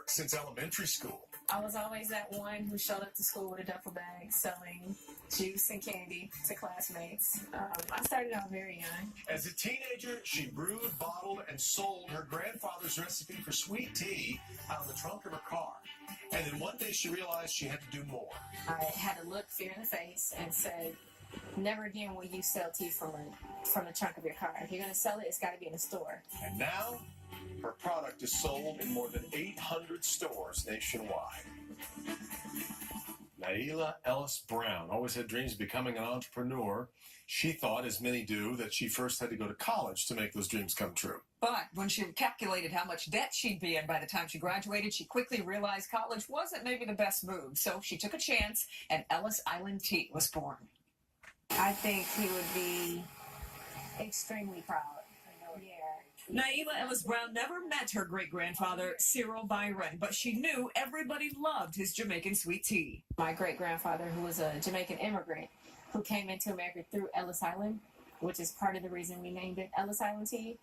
work since elementary school. I was always that one who showed up to school with a duffel bag selling juice and candy to classmates. I started out very young. As a teenager, she brewed, bottled, and sold her grandfather's recipe for sweet tea out of the trunk of her car. And then one day she realized she had to do more. I had to look fear in the face and said, never again will you sell tea from the trunk of your car. If you're going to sell it, it's got to be in a store. And now, her product is sold in more than 800 stores nationwide. Naila Ellis Brown always had dreams of becoming an entrepreneur. She thought, as many do, that she first had to go to college to make those dreams come true. But when she calculated how much debt she'd be in by the time she graduated, she quickly realized college wasn't maybe the best move. So she took a chance, and Ellis Island Tea was born. I think he would be extremely proud. Yeah. Naila Ellis Brown never met her great-grandfather, Cyril Byron, but she knew everybody loved his Jamaican sweet tea. My great-grandfather, who was a Jamaican immigrant, who came into America through Ellis Island, which is part of the reason we named it Ellis Island Tea.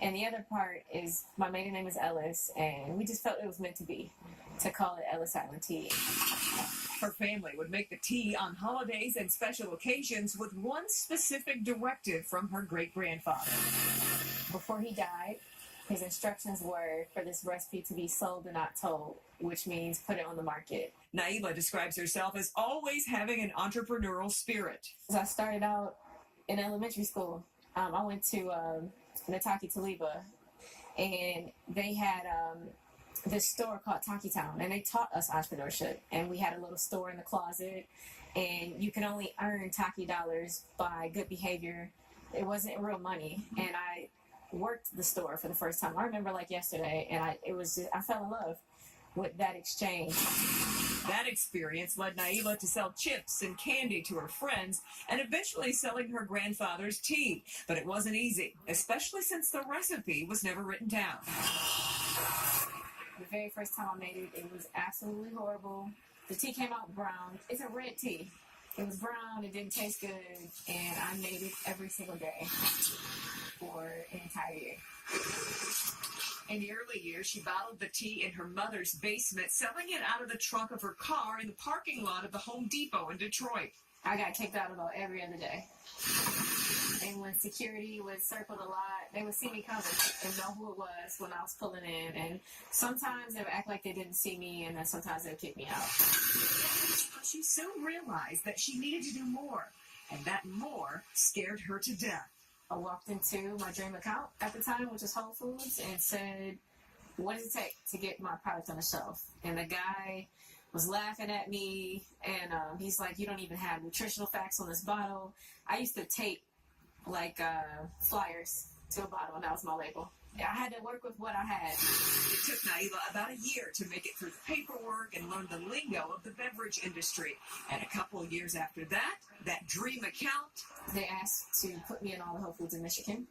And the other part is my maiden name is Ellis, and we just felt it was meant to be, to call it Ellis Island Tea. Her family would make the tea on holidays and special occasions with one specific directive from her great-grandfather. Before he died, his instructions were for this recipe to be sold and not told, which means put it on the market. Naila describes herself as always having an entrepreneurial spirit. As I started out in elementary school, I went to Nataki Taliba, and they had this store called Taki Town, and they taught us entrepreneurship. And we had a little store in the closet, and you can only earn Taki dollars by good behavior. It wasn't real money, and I worked the store for the first time. I remember like yesterday, and I fell in love with that exchange. That experience led Naila to sell chips and candy to her friends and eventually selling her grandfather's tea. But it wasn't easy, especially since the recipe was never written down. The very first time I made it, it was absolutely horrible. The tea came out brown. It's a red tea. It was brown, it didn't taste good, and I made it every single day for an entire year. In the early years, she bottled the tea in her mother's basement, selling it out of the trunk of her car in the parking lot of the Home Depot in Detroit. I got kicked out about every other day. And when security was circled a lot, they would see me coming and know who it was when I was pulling in. And sometimes they would act like they didn't see me, and then sometimes they would kick me out. But she soon realized that she needed to do more, and that more scared her to death. I walked into my dream account at the time, which was Whole Foods, and said, what does it take to get my product on the shelf? And the guy was laughing at me, and he's like, you don't even have nutritional facts on this bottle. I used to tape like flyers to a bottle, and that was my label. I had to work with what I had. It took Naila about a year to make it through the paperwork and learn the lingo of the beverage industry. And a couple of years after that, that dream account, they asked to put me in all the Whole Foods in Michigan.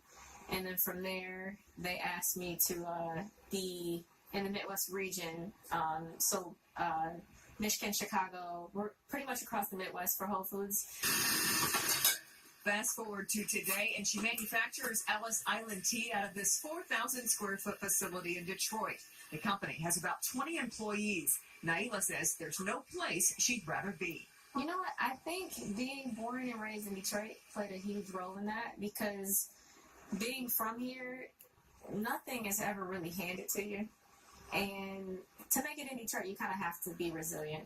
And then from there, they asked me to be in the Midwest region. Michigan, Chicago, we're pretty much across the Midwest for Whole Foods. Fast forward to today, and she manufactures Ellis Island Tea out of this 4,000 square foot facility in Detroit. The company has about 20 employees. Naila says there's no place she'd rather be. You know what? I think being born and raised in Detroit played a huge role in that, because being from here, nothing is ever really handed to you. And to make it in Detroit, you kind of have to be resilient.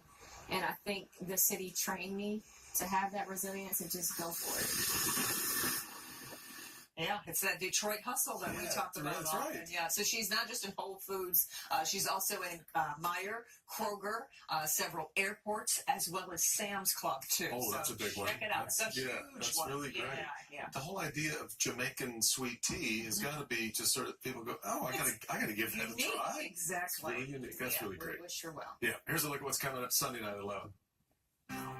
And I think the city trained me to have that resilience and just go for it. Yeah, it's that Detroit hustle that we talked about that's often. right. Yeah, so she's not just in Whole Foods. She's also in Meijer, Kroger, several airports, as well as Sam's Club, too. Oh, that's a big one. Check it out. It's a huge that's one. really great. Yeah. The whole idea of Jamaican sweet tea has got to be just sort of people go, oh, I gotta give that a Unique. try. Exactly. It's really unique. That's really great. We wish her well. Yeah, here's a look at what's coming up Sunday night at 11.